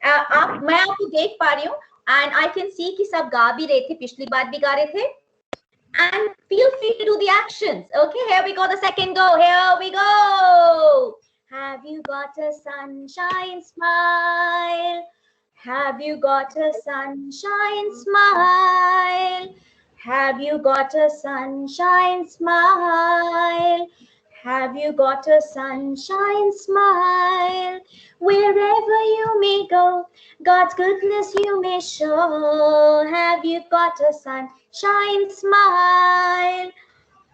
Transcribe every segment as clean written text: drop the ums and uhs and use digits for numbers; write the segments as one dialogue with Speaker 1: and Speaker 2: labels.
Speaker 1: आप मैं आपको देख पा रही हूँ and I can see कि सब गा भी रहे थे, पिछली बार भी गा रहे थे. And feel free to do the actions. Okay, here we go. The second go. Here we go. Have you got a sunshine smile? Have you got a sunshine smile? Have you got a sunshine smile? Have you got a sunshine smile? Wherever you may go, God's goodness you may show. Have you got a sunshine smile?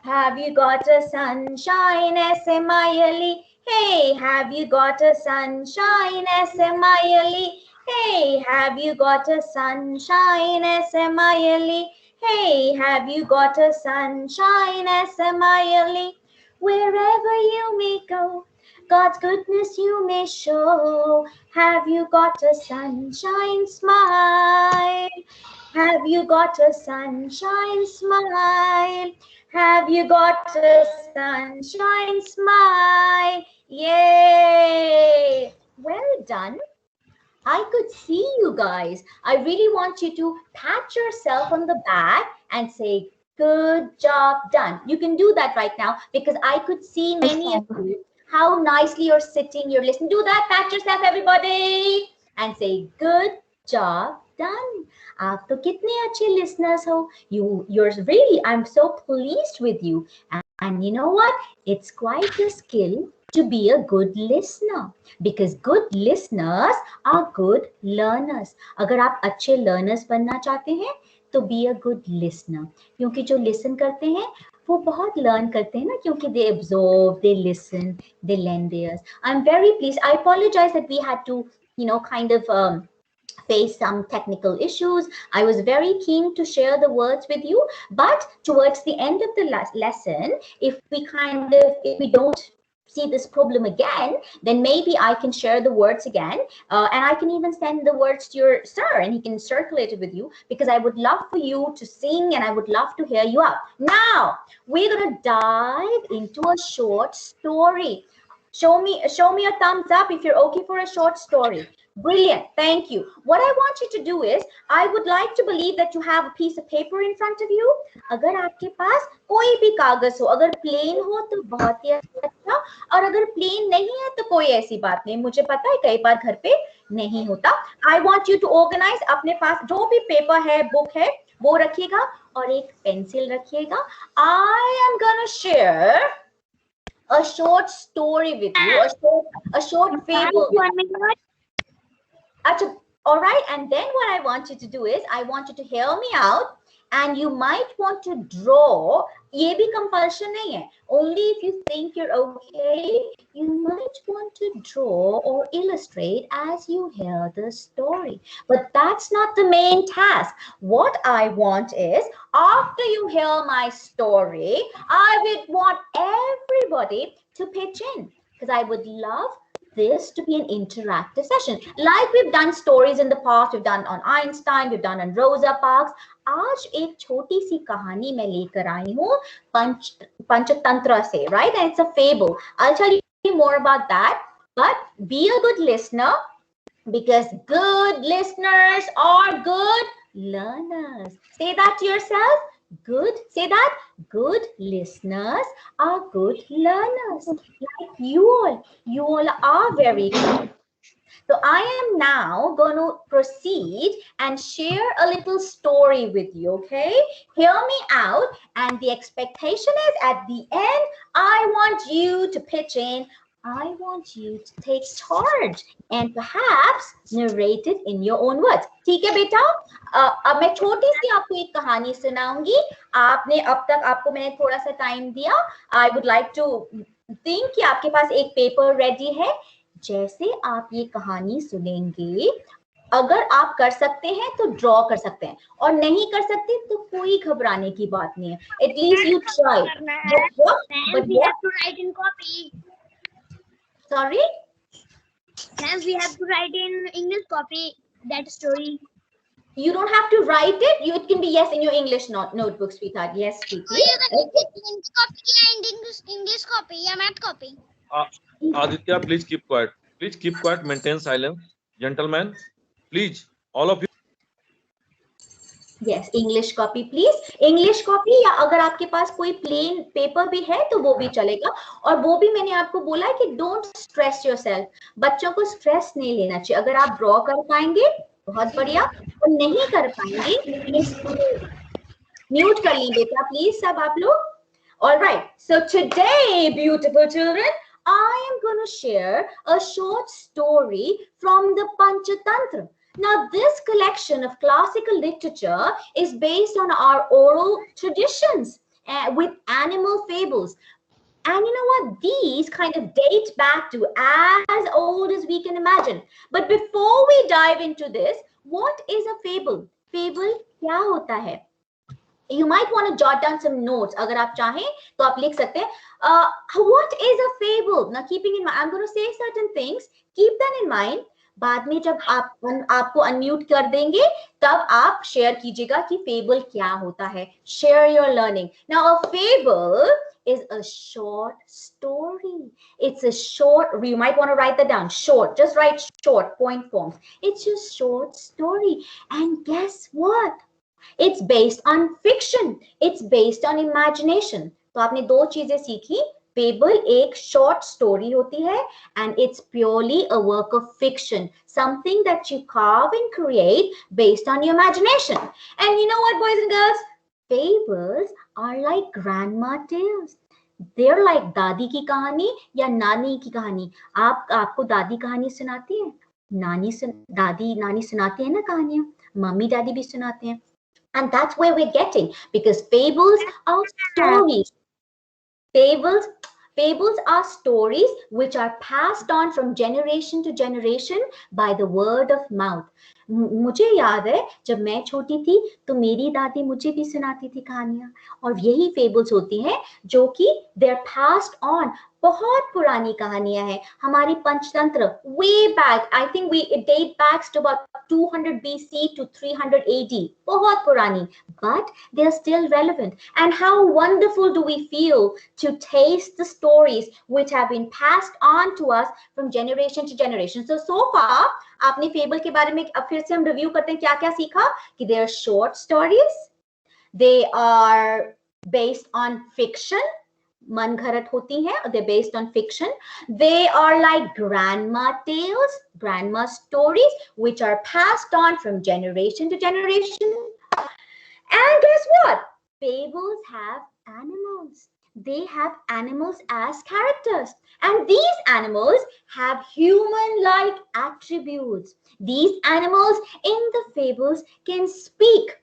Speaker 1: Have you got a sunshine smiley? Hey, have you got a sunshine smiley? Hey, have you got a sunshine smiley? Hey, have you got a sunshine smiley? Wherever you may go, God's goodness you may show. Have you got a sunshine smile? Have you got a sunshine smile? Have you got a sunshine smile? Yay! Well done. I could see you guys. I really want you to pat yourself on the back and say, good job done. You can do that right now because I could see many of you, how nicely you're sitting, you're listening. Do that, pat yourself, everybody, and say, good job done. आप तो कितने अच्छे listeners हो. You're really, I'm so pleased with you. And you know what? It's quite a skill to be a good listener because good listeners are good learners. अगर आप अच्छे learners बनना चाहते हैं तो be a good listener. क्योंकि जो listen करते हैं वो बहुत learn करते हैं ना, क्योंकि they absorb, they listen, they lend theirs. I'm very pleased. I apologize that we had to, kind of face some technical issues. I was very keen to share the words with you, but towards the end of the lesson, if we don't see this problem again, then maybe I can share the words again, and I can even send the words to your sir and he can circulate it with you, because I would love for you to sing and I would love to hear you out. Now we're going to dive into a short story. Show me a thumbs up if you're okay for a short story. Brilliant. Thank you. What I want you to do is, I would like to believe that you have a piece of paper in front of you. अगर आपके पास कोई भी कागज हो, अगर plane हो तो बहुत ही अच्छा, और अगर प्लेन नहीं है तो कोई ऐसी बात नहीं. मुझे पता है कई बार घर पे नहीं होता. I want you to organize. अपने पास जो भी पेपर है, बुक है, वो रखिएगा और एक पेंसिल रखिएगा. I am gonna share a short story with you, a short fable. All right, and then what I want you to do is, I want you to hear me out, and you might want to draw. ये भी compulsion नहीं है. Only if you think you're okay, you might want to draw or illustrate as you hear the story. But that's not the main task. What I want is, after you hear my story, I would want everybody to pitch in, because I would love this to be an interactive session. Like we've done stories in the past, we've done on Einstein, we've done on Rosa Parks. आज एक छोटी सी कहानी मैं लेकर आई हूँ पंचतंत्र से, right? And it's a fable. I'll tell you more about that. But be a good listener, because good listeners are good learners. Say that to yourself. Good. Say that. Good listeners are good learners. Like you all are very good. So I am now going to proceed and share a little story with you, okay? Hear me out, and the expectation is, at the end, I want you to pitch in. I want you to take charge and perhaps narrate it in your own words. ठीक है बेटा? अब मैं छोटी सी आपको एक कहानी सुनाऊंगी. आपने अब तक, आपको मैंने थोड़ा सा टाइम दिया. I would like to think कि आपके पास एक पेपर रेडी है. जैसे आप ये कहानी सुनेंगे, अगर आप कर सकते हैं तो ड्रॉ कर सकते हैं, और नहीं कर सकते तो कोई घबराने की बात नहीं है. At least you try. But we have to write in copy. Sorry?
Speaker 2: Ma'am, we have to write in English copy that story.
Speaker 1: You don't have to write it. It can be, yes, in your English notebook, sweetheart. Yes, sweetie.
Speaker 2: English copy and English copy, yeah, math copy.
Speaker 3: Aditya, please keep quiet. Please keep quiet. Maintain silence. Gentlemen, please, all of you.
Speaker 1: Yes English copy please, English copy, या अगर आपके पास कोई plain paper भी है तो वो भी चलेगा। और वो भी मैंने आपको बोला है कि डोंट स्ट्रेस योरसेल्फ, बच्चों को स्ट्रेस नहीं लेना चाहिए। अगर आप ड्रॉ कर पाएंगे बहुत बढ़िया, और नहीं कर पाएंगे म्यूट कर ली बेटा प्लीज सब आप लोग। All right, so today, beautiful children, I am going to share a short story from the Panchatantra. Now, this collection of classical literature is based on our oral traditions with animal fables. And you know what? These kind of date back to as old as we can imagine. But before we dive into this, what is a fable? Fable क्या होता है? You might want to jot down some notes. अगर आप चाहें तो आप लिख सकते हैं. What is a fable? Now, keeping in mind, I'm going to say certain things. Keep that in mind. बाद में जब आपको अनम्यूट कर देंगे तब आप शेयर कीजिएगा कि फेबल क्या होता है. Share your learning. Now, a fable is a short story. It's a short. You might want to write that down. Short. Just write short point forms. It's a short story. And guess what? It's based on fiction. It's based on imagination. तो आपने दो चीजें सीखी. Fable एक short story होती है, and it's purely a work of fiction, something that you carve and create based on your imagination. And you know what, boys and girls? Fables are like grandma tales. They're like दादी की कहानी या नानी की कहानी. आपको दादी कहानी सुनाती है, दादी नानी सुनाती है ना कहानियां, मम्मी डैडी भी सुनाते हैं. And that's where we're getting, because fables are stories. Fables are stories which are passed on from generation to generation by the word of mouth. मुझे याद है जब मैं छोटी थी तो मेरी दादी मुझे भी सुनाती थी कहानियां, और यही फेबल्स होती हैं जो कि they are passed on. बहुत पुरानी कहानियां हैं. हमारी Panchatantra way back, I think it date back to about 200 BC to 300 AD. बहुत पुरानी, but they are still relevant. And how wonderful do we feel to taste the stories which have been passed on to us from generation to generation. So far आपने fable के बारे में अब फिर से हम रिव्यू करते हैं क्या क्या सीखा. कि they are short stories, they are based on fiction, मन घड़त होती हैं, they're based on fiction. They are like grandma tales, grandma stories which are passed on from generation to generation. And guess what? Fables have animals. They have animals as characters, and these animals have human-like attributes. These animals in the fables can speak,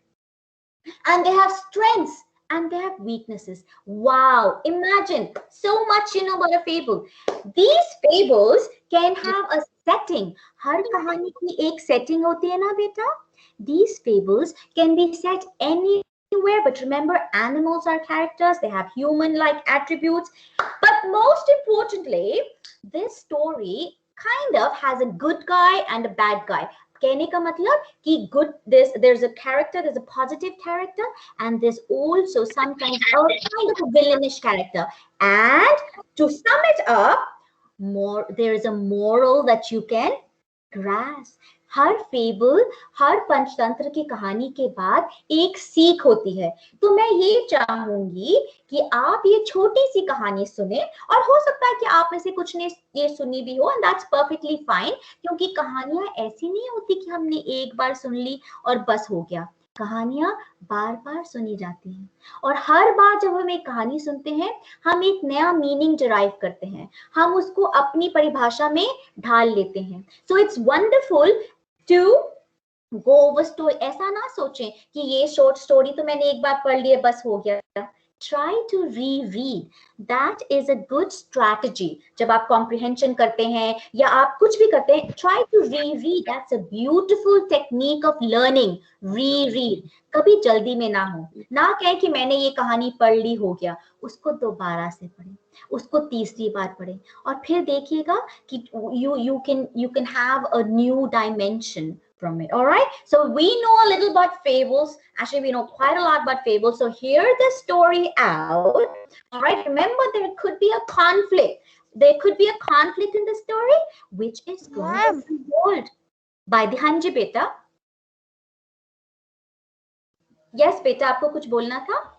Speaker 1: and they have strengths and they have weaknesses. Wow, imagine so much you know about a fable. These fables can have a setting. हर कहानी की एक setting होती है ना बेटा. These fables can be set anywhere, but remember, animals are characters. They have human-like attributes. But most importantly, this story kind of has a good guy and a bad guy. कहने का मतलब कि good, there's a character, there's a positive character, and there's also sometimes a kind of a villainish character. And to sum it up, there is a moral that you can grasp. हर fable, हर पंचतंत्र की कहानी के बाद एक सीख होती है. तो मैं ये चाहूंगी कि आप ये छोटी सी कहानी सुने, और हो सकता है कि आप में से कुछ ने ये सुनी भी हो, and that's perfectly fine, क्योंकि कहानियां ऐसी नहीं होती कि हमने एक बार सुन ली और बस हो गया. कहानियां बार बार सुनी जाती हैं, और हर बार जब हम एक कहानी सुनते हैं हम एक नया मीनिंग डिराइव करते हैं, हम उसको अपनी परिभाषा में ढाल लेते हैं. So it's wonderful to go over story. ऐसा ना सोचें कि ये शॉर्ट स्टोरी तो मैंने एक बार पढ़ लिया बस हो गया. Try to reread. That is a good strategy. जब आप comprehension करते हैं या आप कुछ भी करते हैं, try to reread. That's a beautiful technique of learning. Reread. कभी जल्दी में ना हो, ना कहें कि मैंने ये कहानी पढ़ ली हो गया. उसको दोबारा से पढ़ें, उसको तीसरी बार पढ़ें, और फिर देखिएगा कि you can have a new dimension from it. All right, so we know a little about fables. Actually, we know quite a lot about fables. So hear the story out. All right, remember there could be a conflict. There could be a conflict in the story, which is going to be involved. By the, हाँ जी बेटा, yes बेटा, आपको कुछ बोलना था?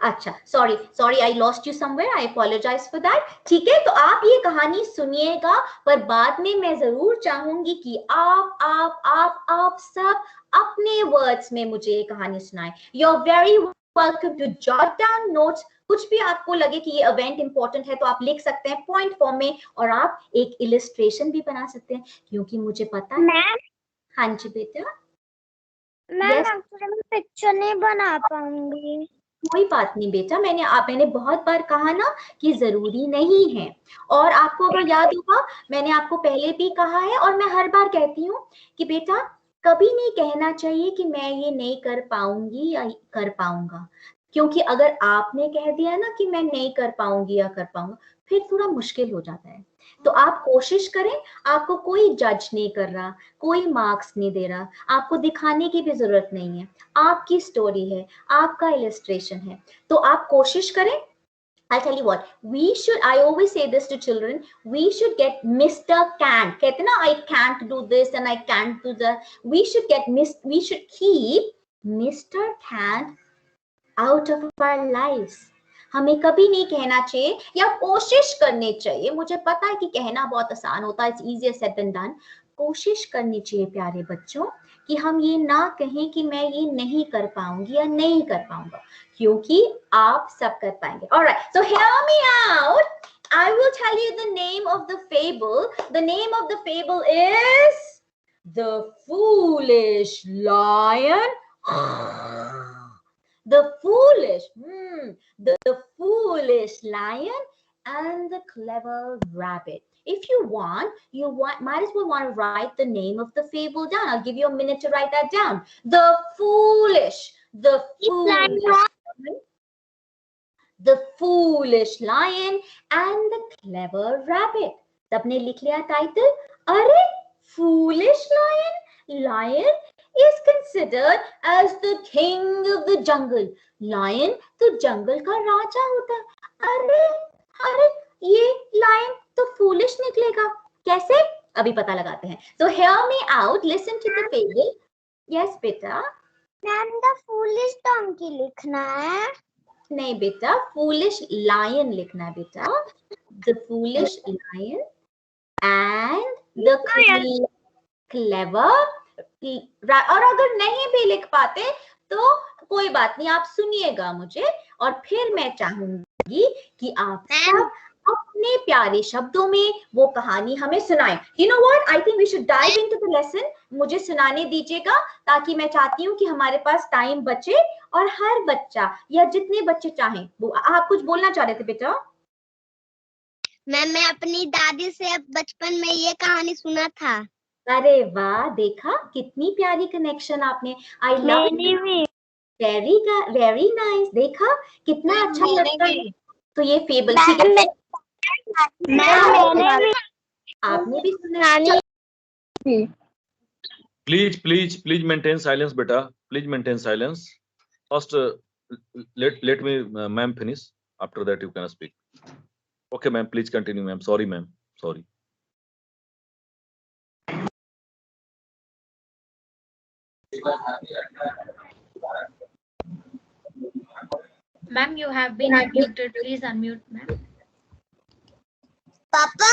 Speaker 1: अच्छा, sorry sorry, I lost you somewhere, I apologise for that. ठीक है, तो आप ये कहानी सुनिएगा, पर बाद में मैं जरूर चाहूंगी कि आप सब अपने वर्ड्स में मुझे ये कहानी सुनाएं। You are very welcome to jot down notes. कुछ भी आपको लगे कि ये इवेंट इंपॉर्टेंट है तो आप लिख सकते हैं पॉइंट फॉर्म में, और आप एक इलिस्ट्रेशन भी बना सकते हैं, क्योंकि मुझे पता है।
Speaker 2: मैम,
Speaker 1: हाँ जी बेटा।
Speaker 2: मैम
Speaker 1: यस,
Speaker 2: एक्चुअली मैं पिक्चर नहीं बना पाऊंगी।
Speaker 1: कोई बात नहीं बेटा, मैंने बहुत बार कहा ना कि जरूरी नहीं है। और आपको अगर याद होगा, मैंने आपको पहले भी कहा है और मैं हर बार कहती हूँ कि बेटा कभी नहीं कहना चाहिए कि मैं ये नहीं कर पाऊंगी या कर पाऊंगा, क्योंकि अगर आपने कह दिया ना कि मैं नहीं कर पाऊंगी या कर पाऊंगा, फिर थोड़ा मुश्किल हो जाता है। तो आप कोशिश करें, आपको कोई जज नहीं कर रहा, कोई मार्क्स नहीं दे रहा, आपको दिखाने की भी जरूरत नहीं है, आपकी स्टोरी है, आपका इलस्ट्रेशन है, तो आप कोशिश करें। I'll tell you what, I always say this to children, we should get Mr. Can't. कहते ना, I can't do this and I can't do that. We should keep Mr. Can't out of our lives. हमें कभी नहीं कहना चाहिए, या कोशिश करनी चाहिए, मुझे पता है कि कहना बहुत आसान होता है, it's easier said than done. कोशिश करनी चाहिए प्यारे बच्चों कि हम ये ना कहें कि मैं ये नहीं कर पाऊंगी या नहीं कर पाऊंगा, क्योंकि आप सब कर पाएंगे। Alright, so hear me out, I will tell you the name of the fable. The name of the fable is The Foolish Lion. The foolish lion and the clever rabbit. If you want, might as well want to write the name of the fable down. I'll give you a minute to write that down. The foolish lion and the clever rabbit. सबने लिख लिया title? अरे, foolish lion is considered as the king of the jungle. Lion तो जंगल का राजा होता है। अरे, ये lion तो foolish निकलेगा, कैसे? अभी पता लगाते हैं। So hear me out, listen to the fable. Yes बेटा।
Speaker 2: मैम, द फूलिश डोंकी लिखना है।
Speaker 1: नहीं बेटा, foolish lion लिखना है बेटा। The foolish lion and the clever, और अगर नहीं भी लिख पाते तो कोई बात नहीं, आप सुनिएगा मुझे, और फिर मैं चाहूंगी कि आप सब अपने प्यारे शब्दों में वो कहानी हमें सुनाएं। You know what? I think we should dive into the lesson. मुझे सुनाने दीजिएगा, ताकि मैं चाहती हूँ कि हमारे पास टाइम बचे और हर बच्चा या जितने बच्चे चाहें। आप कुछ बोलना चाह रहे थे बेटा?
Speaker 2: मैम, मैं अपनी दादी से बचपन में ये कहानी सुना था।
Speaker 1: अरे वाह, देखा कितनी प्यारी कनेक्शन आपने। आई लव, वेरी नाइस, देखा कितना अच्छा लगता है। तो ये फेबल, ठीक है, आपने भी सुना?
Speaker 3: Please maintain silence, beta. Please maintain silence. First, let me, ma'am, finish. After that, you can speak. Okay, ma'am. Please continue, ma'am. Sorry, ma'am. Sorry.
Speaker 4: Ma'am, you have been unmuted. Please unmute, ma'am.
Speaker 2: पापा,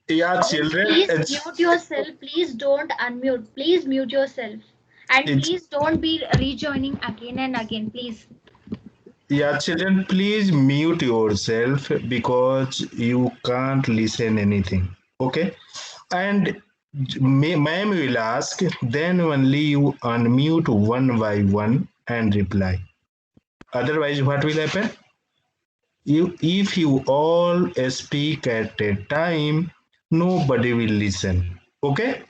Speaker 5: Yeah, children.
Speaker 4: Please mute yourself. Please don't unmute. Please mute yourself. And please don't be rejoining again and again, please.
Speaker 5: Yeah, children, please mute yourself because you can't listen anything. Okay? And ma'am will ask, then only you unmute one by one and reply. Otherwise, what will happen? If you all speak at a time, nobody will listen. Okay?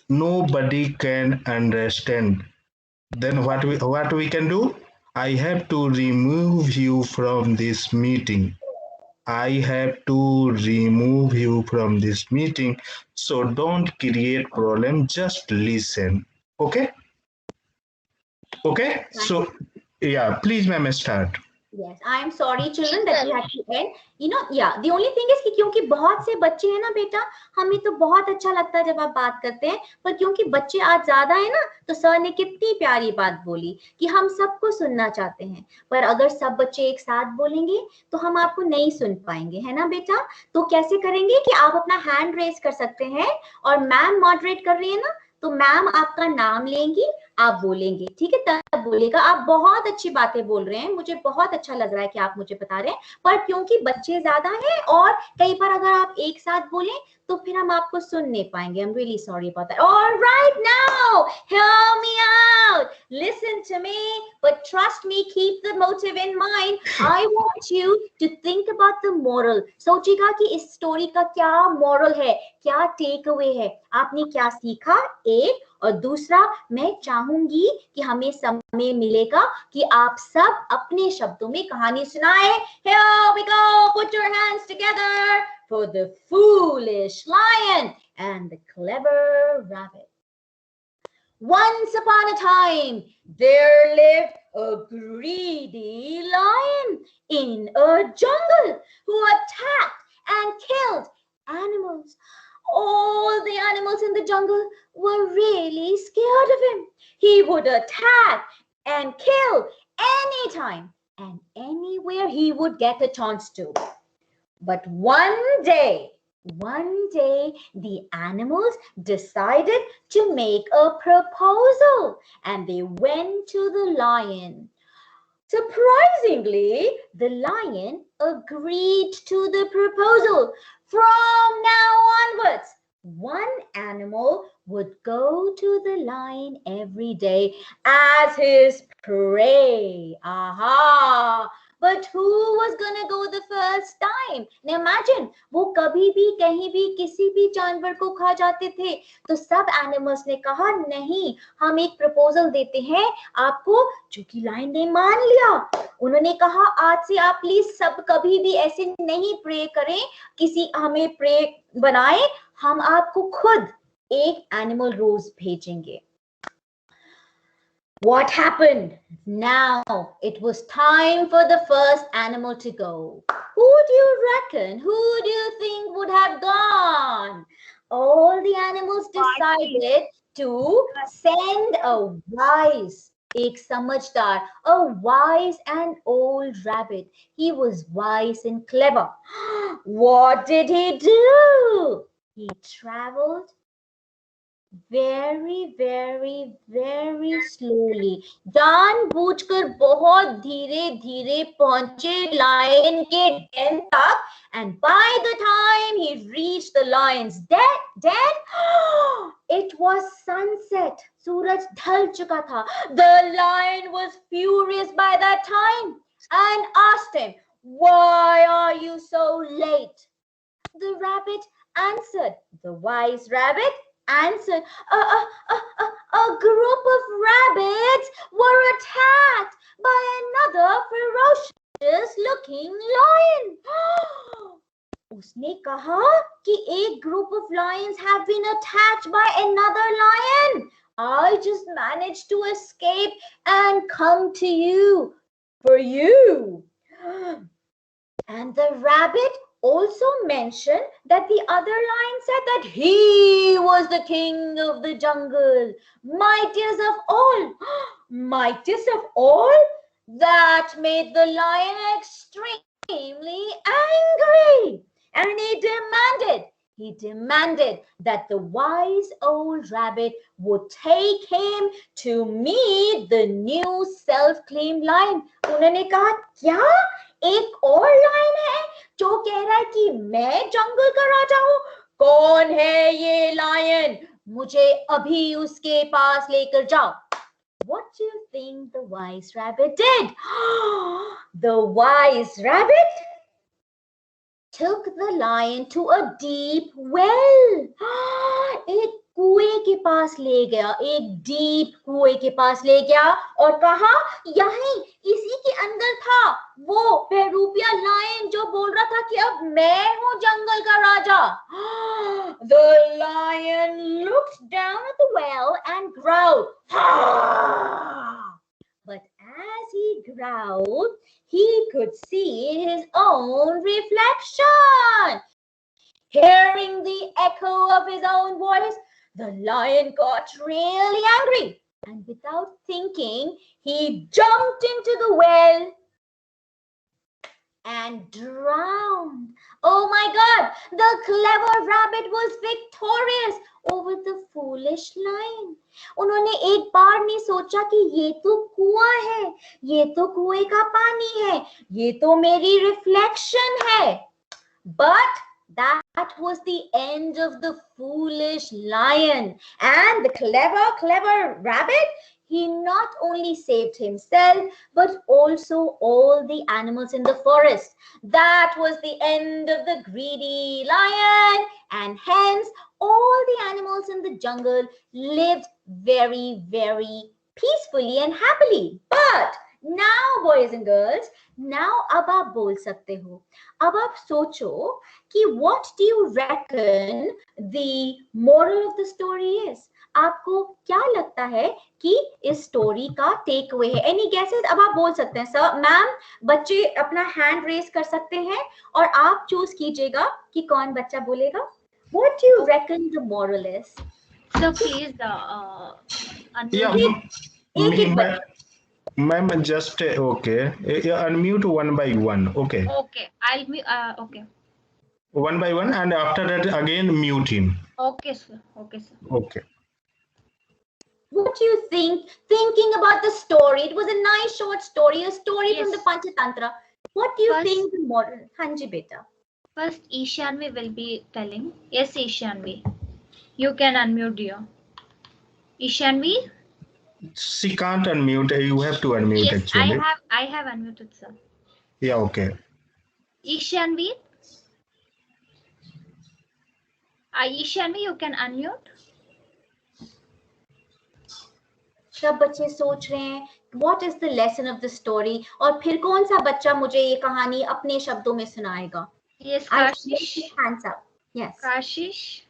Speaker 5: Nobody can understand. Then what we can do? I have to remove you from this meeting. I have to remove you from this meeting. So don't create problem, just listen. Okay? Okay? So Yeah, please, ma'am, start.
Speaker 1: Yes, I am sorry children that we
Speaker 2: sir.
Speaker 1: had to end. Yeah, the only thing is कि क्योंकि बहुत से बच्चे हैं ना बेटा, हमें तो बहुत अच्छा लगता है जब आप बात करते हैं, पर क्योंकि बच्चे आज ज्यादा है ना, तो सर ने कितनी प्यारी बात बोली कि हम सबको सुनना चाहते हैं, पर अगर सब बच्चे एक साथ बोलेंगे तो हम आपको नहीं सुन पाएंगे, है ना बेटा? तो कैसे करेंगे कि आप अपना हैंड रेज कर सकते हैं और मैम मॉडरेट कर रही है ना, तो मैम आपका नाम लेंगी, आप बोलेंगे, ठीक है? तब बोलेगा। आप बहुत अच्छी बातें बोल रहे हैं, मुझे बहुत अच्छा लग रहा है कि आप मुझे बता रहे हैं, पर क्योंकि बच्चे ज्यादा हैं और कई बार अगर आप एक साथ बोलें तो फिर हम आपको सुन नहीं पाएंगे। I'm really sorry about that. All right, now hear me out, listen to me, but trust me, keep the motive in mind. I want you to think about the moral. सोचिएगा कि इस स्टोरी का क्या moral है, क्या take away है, आपने क्या सीखा, एक, और दूसरा मैं चाहूंगी कि हमें समय मिलेगा कि आप सब अपने शब्दों में कहानी सुनाए। Here we go, put your hands together for the foolish lion and the clever rabbit. Once upon a time, there lived a greedy lion in a jungle who attacked and killed animals. All the animals in the jungle were really scared of him. He would attack and kill anytime and anywhere he would get a chance to. But one day, the animals decided to make a proposal and they went to the lion. Surprisingly, the lion agreed to the proposal. From now onwards, one animal would go to the lion every day as his prey. Aha! But who was gonna go the first time? Now imagine, वो कभी भी कहीं भी किसी भी जानवर को खा जाते थे, तो सब एनिमल्स ने कहा नहीं, हम एक प्रपोजल देते हैं आपको, जो कि लायन ने मान लिया। उन्होंने कहा आज से आप प्लीज सब कभी भी ऐसे नहीं प्रे करें, किसी हमें प्रे बनाए, हम आपको खुद एक एनिमल रोज भेजेंगे। What happened? Now it was time for the first animal to go. Who do you reckon? Who do you think would have gone? All the animals decided to send a wise, एक समझदार, a wise and old rabbit. He was wise and clever. What did he do? He traveled very slowly, जानबूझकर बहुत धीरे धीरे पहुंचे lion के den तक, and by the time he reached the lion's den, it was sunset. सूरज ढल चुका था. The lion was furious by that time and asked him, "Why are you so late?" The rabbit answered. The wise rabbit answered, a group of rabbits were attacked by another ferocious looking lion. उसने कहा कि एक group of lions have been attacked by another lion. I just managed to escape and come to you for you. And the rabbit also mentioned that the other lion said that he was the king of the jungle, mightiest of all. Mightiest of all? That made the lion extremely angry. And he demanded that the wise old rabbit would take him to meet the new self-claimed lion. उन्होंने कहा, क्या एक और line है जो कह रहा है कि मैं जंगल का राजा हूं? कौन है ये लायन? मुझे अभी उसके पास लेकर जाओ. What do you think the wise rabbit did? The wise rabbit took the lion to a deep well. एक कुएं के पास ले गया, एक डीप कुएं के पास ले गया और कहा, यहीं इसी के अंदर था वो बहरूपिया लायन जो बोल रहा था कि अब मैं हूं जंगल का राजा. The lion looked down at the well and growled. But as he he could see his own reflection. Hearing the echo of his own voice, the lion got really angry, and without thinking, he jumped into the well and drowned. Oh my God, the clever rabbit was victorious over the foolish lion. उन्होंने एक बार नहीं सोचा कि ये तो कुआं है, ये तो कुएं का पानी है, ये तो मेरी रिफ्लेक्शन है. But that was the end of the foolish lion. And the clever rabbit, he not only saved himself, but also all the animals in the forest. That was the end of the greedy lion. And hence, all the animals in the jungle lived very, very peacefully and happily. But now, boys and girls, now अब आप बोल सकते हो. अब आप सोचो कि what do you reckon the moral of the story is? आपको क्या लगता है कि इस स्टोरी का टेक अवे है? Any guesses? अब आप बोल सकते हैं. सर, मैम, बच्चे अपना हैंड रेज कर सकते हैं और आप चूज कीजिएगा कि कौन बच्चा बोलेगा. What do you reckon the moral is?
Speaker 4: So please,
Speaker 5: Yeah, ma'am, just okay. Unmute one by one. Okay.
Speaker 4: Okay, I'll be okay.
Speaker 5: One by one, and after that again mute him.
Speaker 4: Okay, sir. Okay, sir.
Speaker 5: Okay.
Speaker 1: What do you think? Thinking about the story, it was a nice short story, a story from the Panchatantra. What do you think the moral? Hanji beta.
Speaker 4: First, Ishanvi will be telling. Yes, Ishanvi. You can unmute, dear. Ishanvi?
Speaker 5: She can't unmute. You have to unmute,
Speaker 4: Yes,
Speaker 5: actually.
Speaker 4: I have unmuted, sir.
Speaker 5: Yeah, okay.
Speaker 4: Ishanvi? Ishanvi, you can unmute.
Speaker 1: सब बच्चे सोच रहे हैं what is the lesson of the story और फिर कौन सा बच्चा मुझे ये कहानी अपने शब्दों में सुनाएगा.
Speaker 4: Yes, Kashish.
Speaker 1: Hands up. Yes.
Speaker 4: Kashish.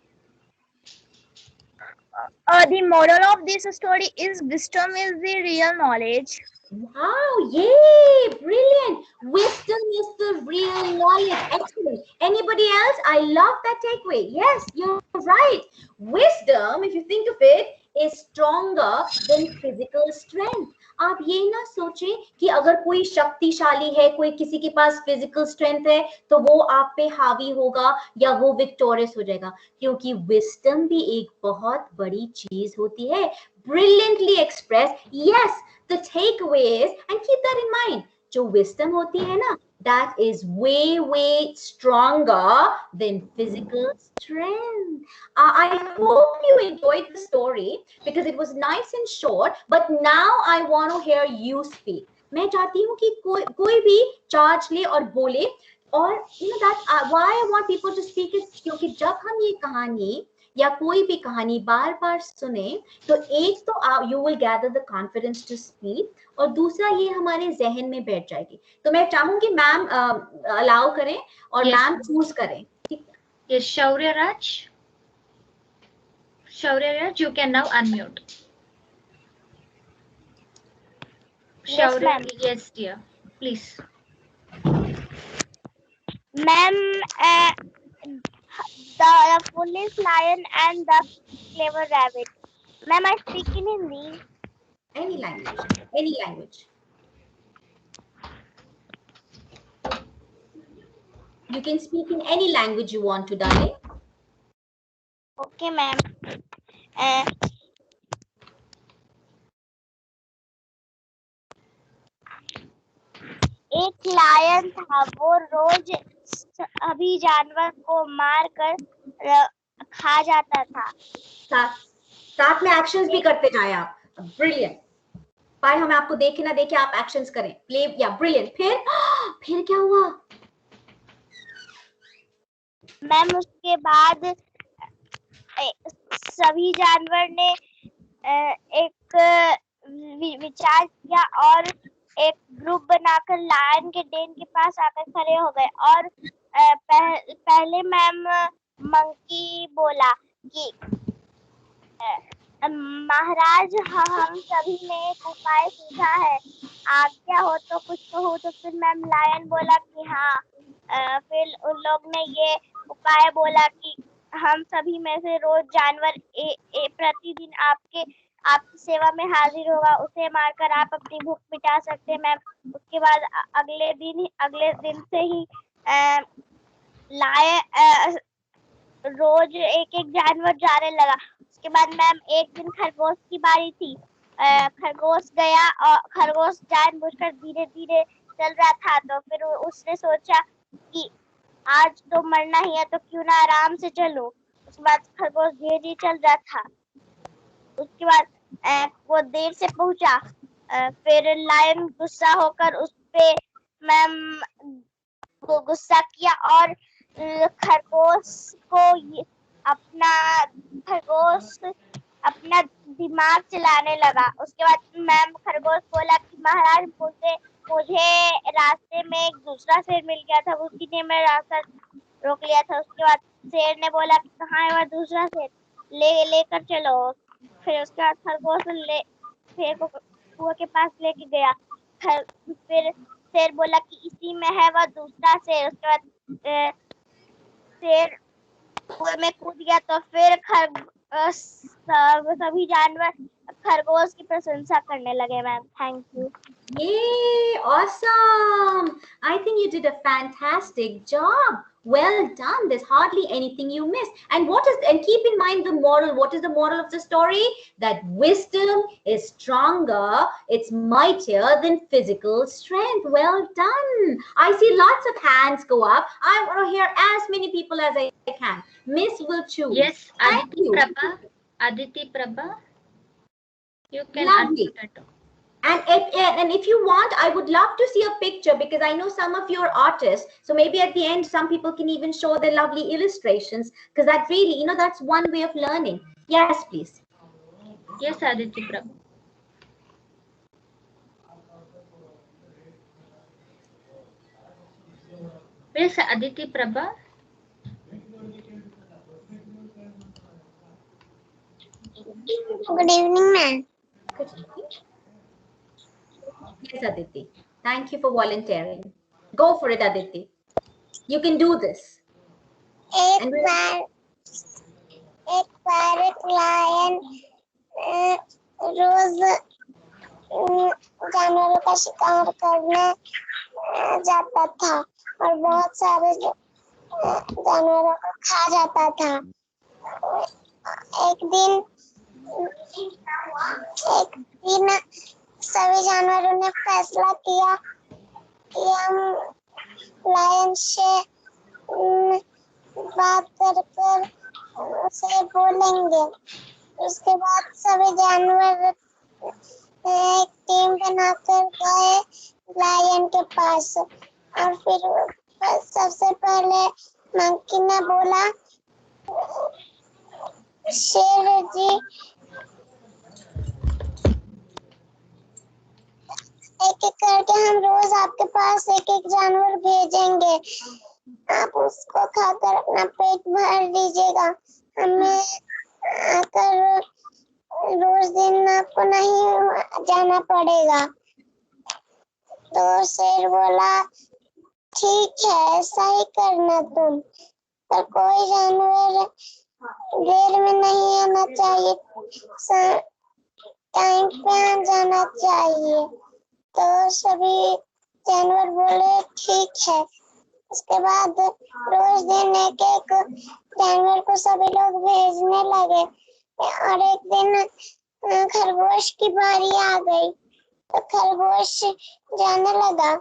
Speaker 2: The moral of this story is wisdom is the real knowledge.
Speaker 1: Wow, yay, brilliant. Wisdom is the real knowledge. Excellent. Anybody else? I love that takeaway. Yes, you're right. Wisdom, if you think of it, is stronger than physical strength. आप ये ना सोचें कि अगर कोई शक्तिशाली है, कोई किसी के पास फिजिकल स्ट्रेंथ है, तो वो आप पे हावी होगा या वो विक्टोरियस हो जाएगा, क्योंकि विस्डम भी एक बहुत बड़ी चीज होती है. Brilliantly expressed. Yes, the takeaway is, and keep that in mind, जो wisdom होती है ना, that is way stronger than physical strength. I hope you enjoyed the story because it was nice and short, but now I want to hear you speak. मैं चाहती हूँ कि कोई भी चार्ज ले और बोले. और you know that why I want people to speak is क्योंकि जब हम ये कहानी या कोई भी कहानी बार-बार सुने, तो एक तो you will gather the confidence to speak और दूसरा ये हमारे जहन में बैठ जाएगी. तो मैं चाहूंगी मैम अलाउ करें और मैम चूज करें.
Speaker 4: Yes, Shaurya Raj. Shaurya Raj, you can now unmute.
Speaker 2: Yes,
Speaker 4: Shaurya,
Speaker 2: ma'am.
Speaker 4: yes, dear. Please.
Speaker 2: Ma'am, the foolish lion and the clever rabbit. Ma'am, I speak in Hindi.
Speaker 1: Any language. Any language. You can speak in any language you want to, darling.
Speaker 2: Okay, ma'am. एक lion था, वो रोज सभी जानवर को मार कर खा जाता था.
Speaker 1: साथ में एक्शंस भी करते जाए आप. ब्रिलियंट. पर हमें आपको देखे ना देखे आप एक्शंस करें. प्ले या ब्रिलियंट. फिर क्या हुआ?
Speaker 2: मैम, उसके बाद सभी जानवर ने एक विचार किया और एक ग्रुप बनाकर लायन के डेन के पास आकर खड़े हो गए. और पहले मैम मंकी बोला कि महाराज, हम सभी ने एक उपाय सूझा है. आज्ञा हो तो कुछ कहूँ। तो फिर मैम लायन बोला कि हाँ। फिर उन लोग ने ये उपाय बोला कि हम सभी में से रोज जानवर प्रतिदिन आपकी सेवा में हाजिर होगा, उसे मारकर आप अपनी भूख मिटा सकते हैं मैम। उसके बाद अगले दिन से ही रोज एक एक जानवर जाने लगा। उसके बाद मैम एक दिन खरगोश की बारी थी। खरगोश गया और खरगोश जानबूझकर धीरे धीरे चल रहा था। तो फिर उसने सोचा कि आज तो मरना ही है तो क्यों ना आराम से चलूं। उसके बाद खरगोश धीरे धीरे चल रहा था। उसके बाद वो देर से पहुंचा। फिर लायन गुस्सा होकर उस पे मैम वो गुस्सा किया और खरगोश को खरगोश अपना दिमाग चलाने लगा। उसके बाद मैम खरगोश बोला कि महाराज मुझे रास्ते में एक दूसरा शेर मिल गया था, उसी ने मेरा रास्ता रोक लिया था। उसके बाद शेर ने बोला कि कहाँ है वह दूसरा शेर, लेकर चलो। फिर उसके बाद खरगोश शेर को कुआं के पास लेके गया। फिर शेर बोला कि इसी में है वह दूसरा शेर। उसके बाद शेर कुएं में कूद गया। तो फिर सभी जानवर खरगोश की प्रशंसा करने लगे ma'am. Thank you.
Speaker 1: Yay, awesome. I think you did a fantastic job. Well done. There's hardly anything you missed. And keep in mind the moral. What is the moral of the story? That wisdom is stronger, it's mightier than physical strength. Well done. I see lots of hands go up. I want to hear as many people as I can. Miss will choose.
Speaker 4: Yes,
Speaker 1: Thank you.
Speaker 4: Aditi Prabha, you can
Speaker 1: Lovely.
Speaker 4: unmute it.
Speaker 1: And if you want, I would love to see a picture because I know some of your artists. So maybe at the end, some people can even show their lovely illustrations because that really, that's one way of learning. Yes, please.
Speaker 4: Yes, Aditi Prabha. Yes, Aditi Prabha.
Speaker 2: Good evening, ma'am.
Speaker 1: Good evening. Yes, Aditi. Thank you for volunteering. Go for it, Aditi. You can do this.
Speaker 2: एक बार एक lion रोज जानवरों का शिकार करने जाता था और बहुत सारे जानवरों को खा जाता था। एक दिन सभी जानवरों ने फैसला किया कि हम लायन से बात कर उसे बोलेंगे। उसके बाद सभी जानवर एक टीम बनाकर गए लायन के पास और फिर सबसे पहले मंकी ने बोला, शेर जी एक एक करके हम रोज आपके पास एक एक जानवर भेजेंगे, आप उसको खाकर अपना पेट भर लीजिएगा। हमें आकर रोज दिन आपको नहीं जाना पड़ेगा। तो शेर बोला, ठीक है ऐसा ही करना तुम, पर कोई जानवर देर में नहीं आना चाहिए, टाइम पे आ जाना चाहिए। तो सभी जानवर बोले ठीक है। उसके बाद रोज दिन एक एक जानवर को सभी लोग भेजने लगे और एक दिन खरगोश की बारी आ गई। तो खरगोश जाने लगा।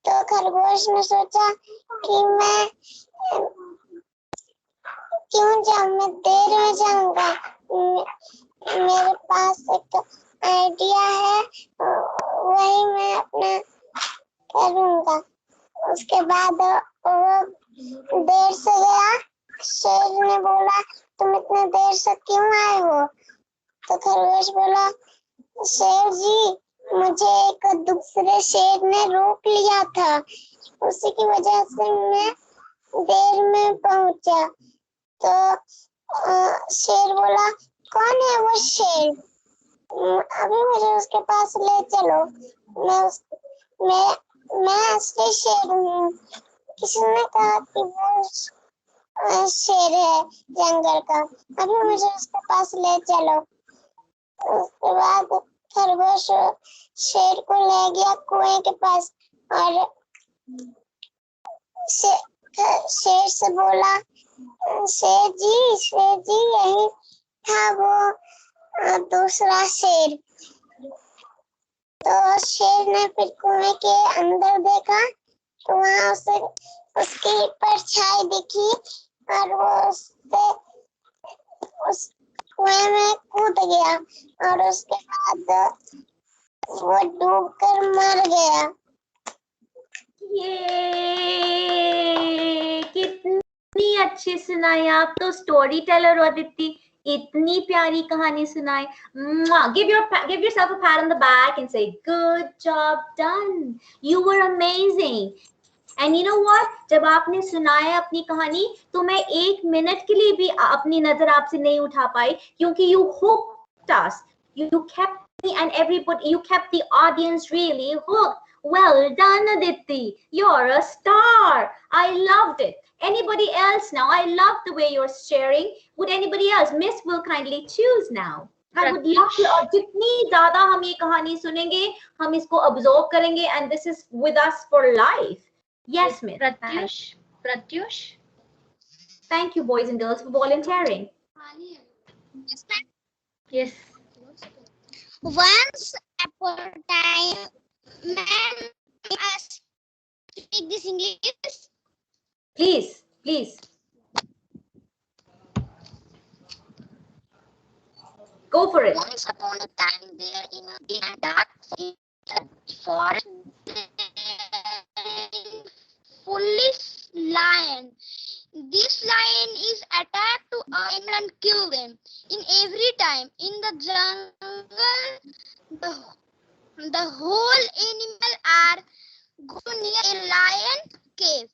Speaker 2: तो खरगोश ने सोचा कि मैं क्यों जाऊं, मैं देर में जाऊंगा, मेरे पास एक आइडिया है, वही मैं अपना करूंगा। उसके बाद वो देर से गया। शेर ने बोला, तुम इतने देर से क्यों आए हो? तो खरगोश बोला, शेर जी मुझे एक दूसरे शेर ने रोक लिया था, उसी की वजह से मैं देर में पहुंचा। तो शेर बोला, कौन है वो शेर? अभी मुझे उसके पास ले चलो। मैं असली शेर हूँ। किसी ने कहा कि वो शेर है जंगल का। अभी मुझे उसके पास ले चलो। उसके बाद खरगोश शेर को ले गया कुएं के पास और शेर से बोला, शेर जी यही था वो दूसरा शेर। तो शेर ने फिर कुएं के अंदर देखा तो वहां उसे उसकी परछाई दिखी और वो उस कुएं में कूद गया और उसके बाद वो डूब कर मर गया।
Speaker 1: ये कितनी अच्छी सुनाई आप तो, स्टोरी टेलर हो अदिति, इतनी प्यारी कहानी सुनाई। give yourself a pat on the back and say good job done, you were amazing. And you know what, जब आपने सुनाया अपनी कहानी तो मैं 1 मिनट के लिए भी अपनी नजर आपसे नहीं उठा पाई, क्योंकि you hooked us, you kept me and everybody, you kept the audience really hooked. Well done, Aditi. You're a star. I loved it. Anybody else now? I love the way you're sharing. Would anybody else? Miss will kindly choose now. I would love to. और जितनी ज़्यादा हम ये कहानी सुनेंगे, हम इसको absorb करेंगे, and this is with us for life. Yes, Miss.
Speaker 4: Pratyush.
Speaker 1: Thank you, boys and girls, for volunteering.
Speaker 4: Yes.
Speaker 2: Once upon a time, ma'am, I speak this English.
Speaker 1: Please, please. Go for it.
Speaker 2: Once upon a time, there in a dark forest, foolish lion. This lion is attacked to animal and kill them. In every time in the jungle, the whole animal are go near a lion cave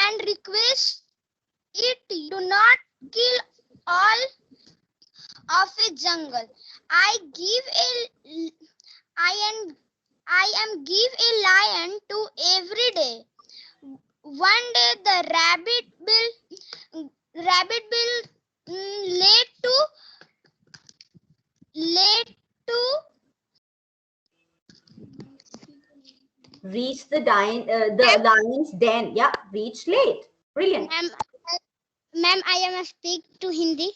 Speaker 2: and request it do not kill all of a jungle. I am give a lion to every day. One day the rabbit bill late to
Speaker 1: Reach the lion's den. Yeah, reach late. Brilliant.
Speaker 2: Ma'am, I am speak to Hindi.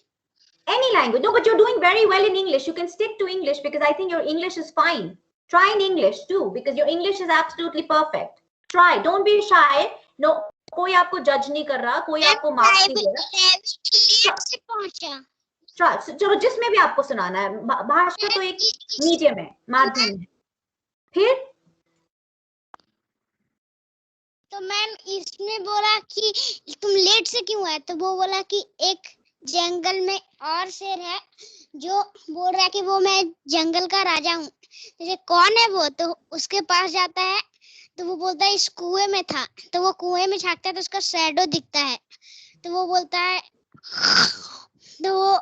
Speaker 1: Any language. No, but you're doing very well in English. You can stick to English because I think your English is fine. Try in English too because your English is absolutely perfect. Try. Don't be shy. No, कोई आपको जज नहीं कर रहा, कोई आपको marks नहीं दे रहा. Try. चलो जिसमें भी आपको सुनाना है, भाषा तो एक मीडियम है, माध्यम है. फिर
Speaker 2: तो मैम इसने बोला कि तुम लेट से क्यों आए, तो वो बोला कि एक जंगल में और शेर है जो बोल रहा है कि वो मैं जंगल का राजा हूँ. जैसे कौन है वो, तो उसके पास जाता है तो वो बोलता है इस कुएं में था. तो वो कुएं में झांकता है तो उसका शैडो दिखता है. तो वो बोलता है, तो वो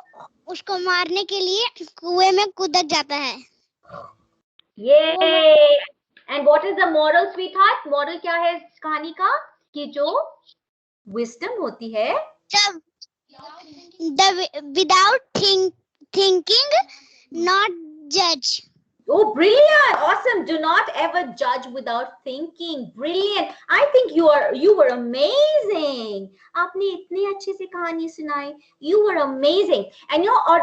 Speaker 2: उसको मारने के लिए कुएं में कूद जाता है.
Speaker 1: ये And what is the moral, sweetheart? Moral क्या है इस कहानी का? कि जो wisdom होती है,
Speaker 2: without thinking, not judge.
Speaker 1: Oh, brilliant! Awesome! Do not ever judge without thinking. Brilliant! I think you were amazing. आपने इतनी अच्छी सी कहानी सुनाई. You were amazing. And you know, और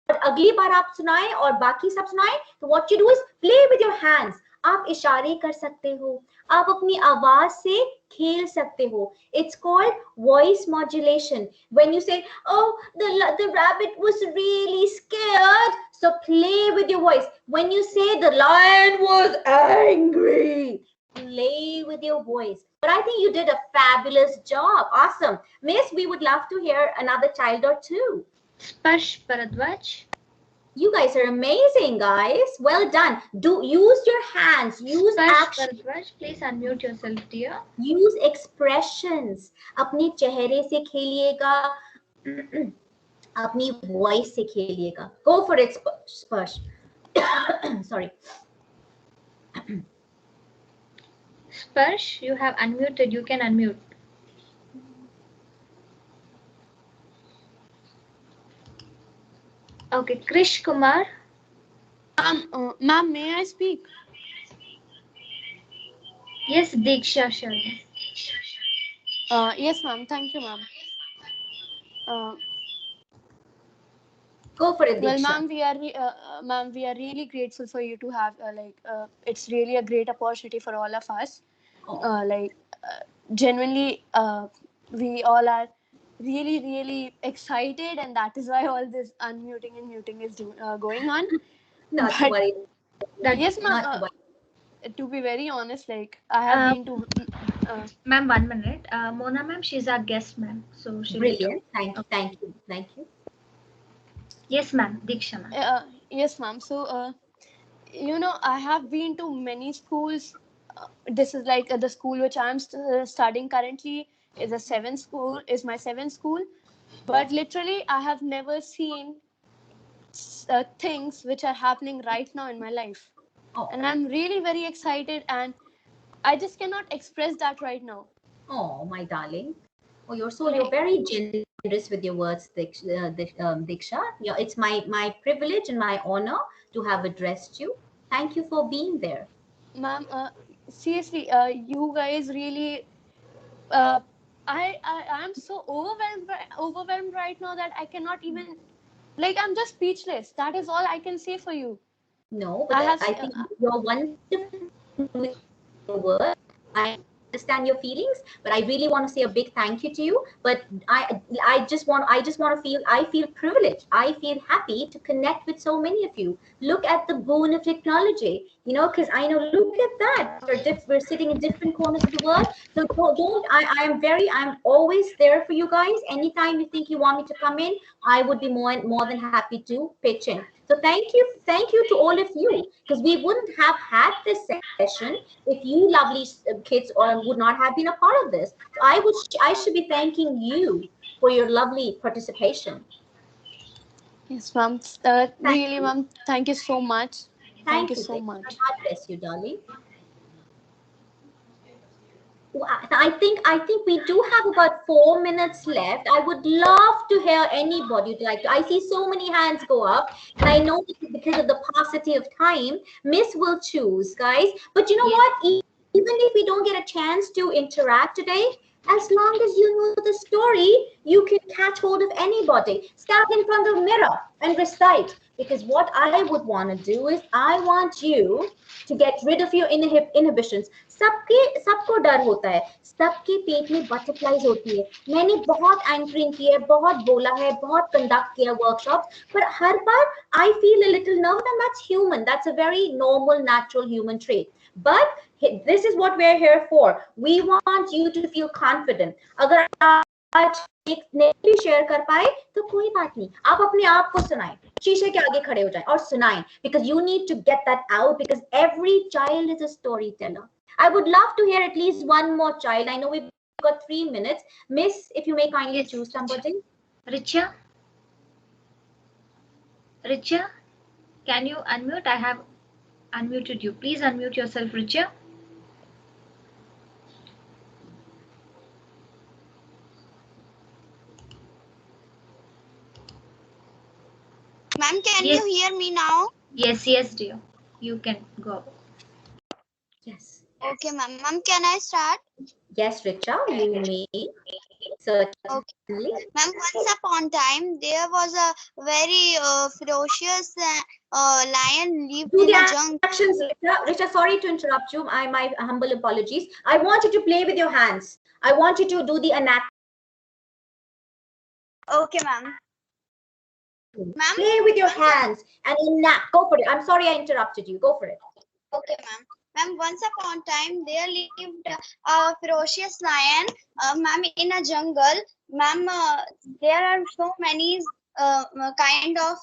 Speaker 1: अगली बार आप सुनाएं और बाकी सब सुनाएं, तो what you do is play with your hands. आप इशारे कर सकते हो, आप अपनी आवाज से खेल सकते हो. It's called voice modulation. When you say, oh, the rabbit was really scared, so play with your voice. When you say the lion was angry, play with your voice. But I think you did a fabulous job. Awesome. Miss, we would love to hear another child or two.
Speaker 4: Sparsh Bharadwaj.
Speaker 1: You guys are amazing, guys. Well done. Do use your hands. Use action.
Speaker 4: Bharadwaj, please unmute yourself, dear.
Speaker 1: Use expressions. अपने चेहरे से खेलिएगा, अपनी voice से खेलिएगा. Go for it, Sparsh. Sorry.
Speaker 4: Sparsh, you have unmuted. You can unmute. Okay, Krish Kumar.
Speaker 6: Ma'am, may I speak?
Speaker 4: Yes, Diksha Sharma.
Speaker 6: Yes, ma'am. Thank you, ma'am.
Speaker 1: Go for it,
Speaker 6: Well,
Speaker 1: Diksha.
Speaker 6: ma'am, we are really grateful for you to have it's really a great opportunity for all of us.
Speaker 1: Oh.
Speaker 6: Genuinely, we all are really excited, and that is why all this unmuting and muting is going on.
Speaker 1: Not to
Speaker 6: But
Speaker 1: worry.
Speaker 6: yes, ma'am.
Speaker 1: Not to worry.
Speaker 6: To be very honest, like I have been to.
Speaker 4: Ma'am, 1 minute. Mona ma'am, she's our guest ma'am. So she will talk.
Speaker 1: Brilliant. Thank you.
Speaker 4: Okay.
Speaker 1: Thank you. Thank you.
Speaker 4: Yes, ma'am. Diksha ma'am.
Speaker 6: Yes, ma'am. So, I have been to many schools. This is like the school which I'm studying currently is a seventh school. Is my seventh school, but literally I have never seen things which are happening right now in my life,
Speaker 1: Oh.
Speaker 6: and I'm really very excited, and I just cannot express that right now.
Speaker 1: Oh, my darling. Oh, you're
Speaker 6: Like,
Speaker 1: very generous with your words, Diksha. Yeah, it's my privilege and my honor to have addressed you. Thank you for being there.
Speaker 6: ma'am, seriously, you guys really. Uh, I am so overwhelmed right now that I cannot even, like, I'm just speechless. That is all I can say for you.
Speaker 1: No,
Speaker 6: I
Speaker 1: but
Speaker 6: have
Speaker 1: I think you're wonderful with your words. I understand your feelings, but I really want to say a big thank you to you. But I just want to feel, I feel privileged. I feel happy to connect with so many of you. Look at the boon of technology, because I know, look at that. We're sitting in different corners of the world. So I'm always there for you guys. Anytime you think you want me to come in, I would be more than happy to pitch in. So thank you to all of you, because we wouldn't have had this session if you lovely kids would not have been a part of this. So I should be thanking you for your lovely participation.
Speaker 6: Yes, ma'am.
Speaker 1: Thank
Speaker 6: Really,
Speaker 1: you.
Speaker 6: ma'am. Thank you so much. Thank you
Speaker 1: Thank you,
Speaker 6: so
Speaker 1: Dick.
Speaker 6: much.
Speaker 1: God bless you, darling. I think we do have about 4 minutes left. I would love to hear anybody who'd like to. I see so many hands go up, and I know because of the paucity of time, Miss will choose, guys. But you know
Speaker 4: Yes.
Speaker 1: what? Even if we don't get a chance to interact today, as long as you know the story, you can catch hold of anybody. Stand in front of the mirror and recite. Because what I would want to do is, I want you to get rid of your inhibitions. सबको डर होता है, सबके पेट में butterflies होती है. मैंने बहुत एंकरिंग की है, बहुत बोला है, बहुत कंडक्ट किया वर्कशॉप्स, पर हर बार I feel a little nervous, and that's human. That's a very normal, natural human trait. But this is what we're here for. We want you to feel confident. अगर आज एक नहीं शेयर कर पाए तो कोई बात नहीं, आप अपने आप को सुनाएं, शीशे के आगे खड़े हो जाएं और सुनाएं, because you need to get that out, because every child is a storyteller. I would love to hear at least one more child. I know we've got 3 minutes. Miss, if you may kindly
Speaker 4: Yes.
Speaker 1: choose somebody.
Speaker 4: Richa. Richa, can you unmute? I have unmuted you. Please unmute yourself, Richa.
Speaker 2: Ma'am, can
Speaker 4: Yes.
Speaker 2: you hear me now?
Speaker 4: Yes, dear. You can go.
Speaker 1: Yes.
Speaker 2: Okay, ma'am. Ma'am, can I start?
Speaker 1: Yes, Richa, you may. Certainly.
Speaker 2: Okay. Ma'am, once upon time, there was a very ferocious lion lived
Speaker 1: Do
Speaker 2: in
Speaker 1: the
Speaker 2: a jungle.
Speaker 1: actions, Richa. Richa, sorry to interrupt you. My humble apologies. I want you to play with your hands. I want you to do the enact.
Speaker 2: Okay, ma'am. Ma'am?
Speaker 1: Play with your hands and enact. Go for it. I'm sorry I interrupted you. Go for it.
Speaker 2: Okay, ma'am. Ma'am, once upon time, there lived a ferocious lion, ma'am, in a jungle. Ma'am, there are so many kind of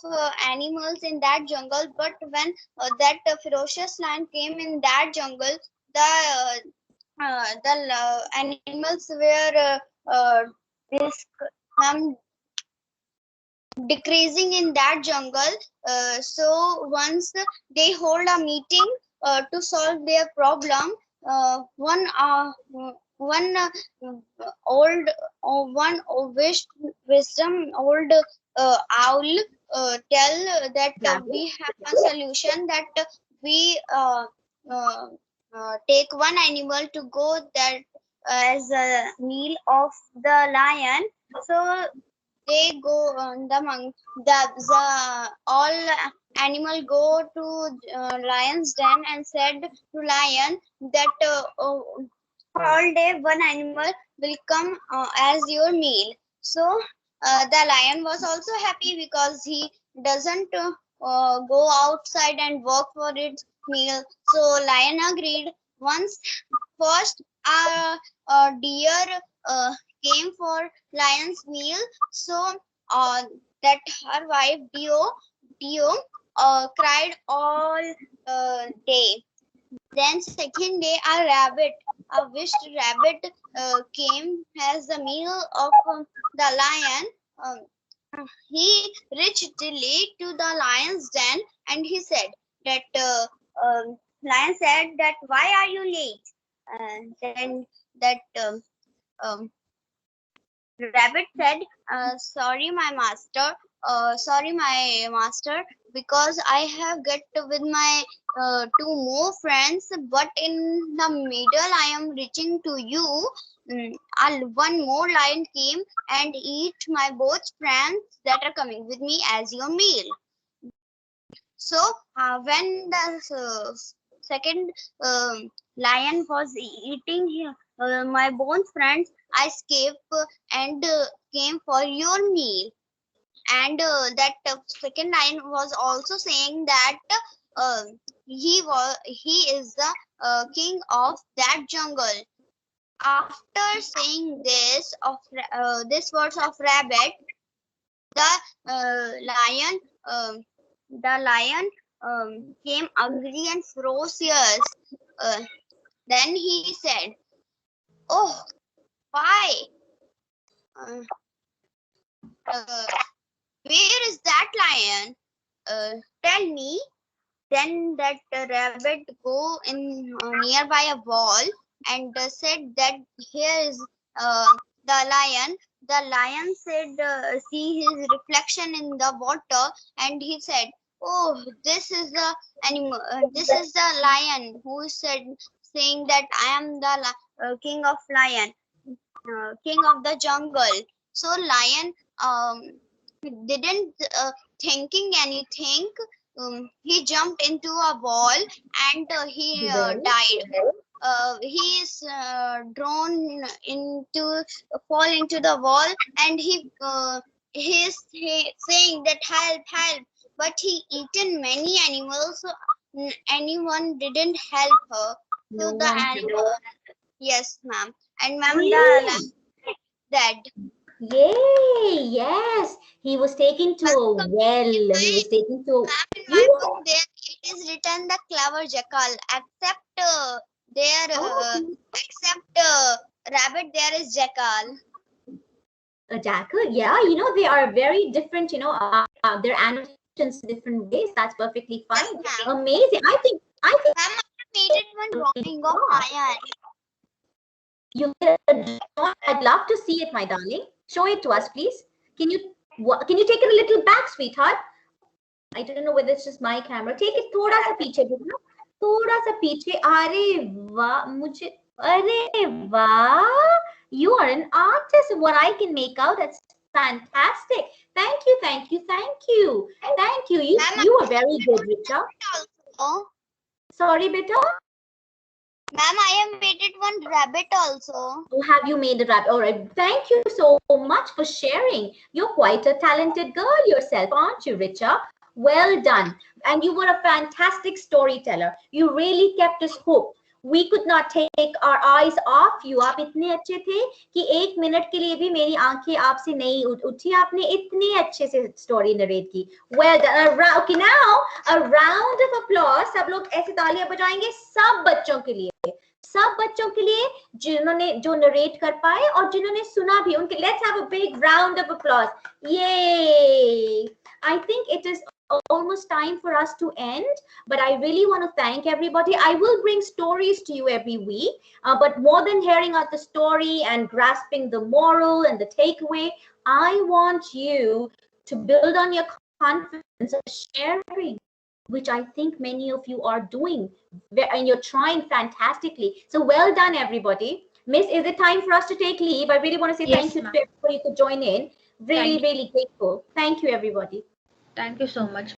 Speaker 2: animals in that jungle, but when that ferocious lion came in that jungle, the animals were ma'am, decreasing in that jungle. So once they hold a meeting to solve their problem, one old one wisdom old owl tell that we have a solution, that we uh, take one animal to go that as a meal of the lion. So they go the all animal go to lion's den and said to lion that all day one animal will come as your meal. So the lion was also happy because he doesn't go outside and work for its meal. So lion agreed. Once first a deer came for lion's meal. So that her wife Dio cried all day. Then second day, a wished rabbit came as the meal of the lion. He reached late to the lion's den, and he said that lion said that why are you late? Then that um, rabbit said, sorry my master, because I have get with my two more friends, but in the middle I am reaching to you. One more lion came and eat my both friends that are coming with me as your meal. So when the second lion was eating my both friends, I escaped and came for your meal. And that second lion was also saying that he is the king of that jungle. After saying this this words of rabbit, the lion came ugly and ferocious. Then he said, "Oh, why? Uh, where is that lion? Tell me." Then that rabbit go in nearby a wall and said that here is the lion. The lion said, see his reflection in the water, and he said, "Oh, this is the animal. This is the lion who said saying that I am the king of lion, king of the jungle." So lion didn't thinking anything. He jumped into a wall and he died. He is drawn into fall into the wall, and he is saying that help, but he eaten many animals, so anyone didn't help her. So
Speaker 1: No
Speaker 2: the
Speaker 1: one.
Speaker 2: animal, yes ma'am, and ma'am
Speaker 1: Yay!
Speaker 2: the dead.
Speaker 1: Yay! Yes, he was taken to a well. He was taken to.
Speaker 2: In my
Speaker 1: You
Speaker 2: book, there it is written the clever jackal. Except rabbit, there is jackal.
Speaker 1: a jackal? Yeah, they are very different. Their animations in different ways. That's perfectly
Speaker 2: Yes,
Speaker 1: fine.
Speaker 2: ma'am.
Speaker 1: Amazing. I think
Speaker 2: Ma'am, I made it one drawing of lion.
Speaker 1: you did a drawing. I'd love to see it, my darling. Show it to us, please. Can you take it a little back, sweetheart? I don't know whether it's just my camera. Take it थोड़ा सा पीछे बेटा, थोड़ा सा पीछे. अरे वाह, अरे वाह, you are an artist. What I can make out, that's fantastic. Thank you. You are very good, Richa.
Speaker 2: Also,
Speaker 1: Sorry, beta.
Speaker 2: ma'am, I have made it one rabbit also.
Speaker 1: Oh, have you made it right? All right. Thank you so much for sharing. You're quite a talented girl yourself, aren't you, Richa? Well done. And you were a fantastic storyteller. You really kept us hooked. We could not take our eyes off you. आप इतने अच्छे थे कि 1 minute के लिए भी मेरी आंखें आपसे नहीं उठी. आपने इतने अच्छे से story narrate की. Well done. Okay, now a round of applause. सब लोग ऐसे तालियां बजाएंगे सब बच्चों के लिए. सब बच्चों के लिए जिन्होंने जो नरेट कर पाए और जिन्होंने सुना भी उनके let's have a big round of applause ये I think it is almost time for us to end, but I really want to thank everybody. I will bring stories to you every week, but more than hearing out the story and grasping the moral and the takeaway, I want you to build on your confidence of sharing, which I think many of you are doing, and you're trying fantastically. So well done, everybody. Miss, is it time for us to take leave? I really want to say
Speaker 4: Yes,
Speaker 1: thank you
Speaker 4: ma'am.
Speaker 1: to everybody who could join in. Really,
Speaker 4: Thank you.
Speaker 1: really grateful. Thank you, everybody.
Speaker 4: Thank you so much.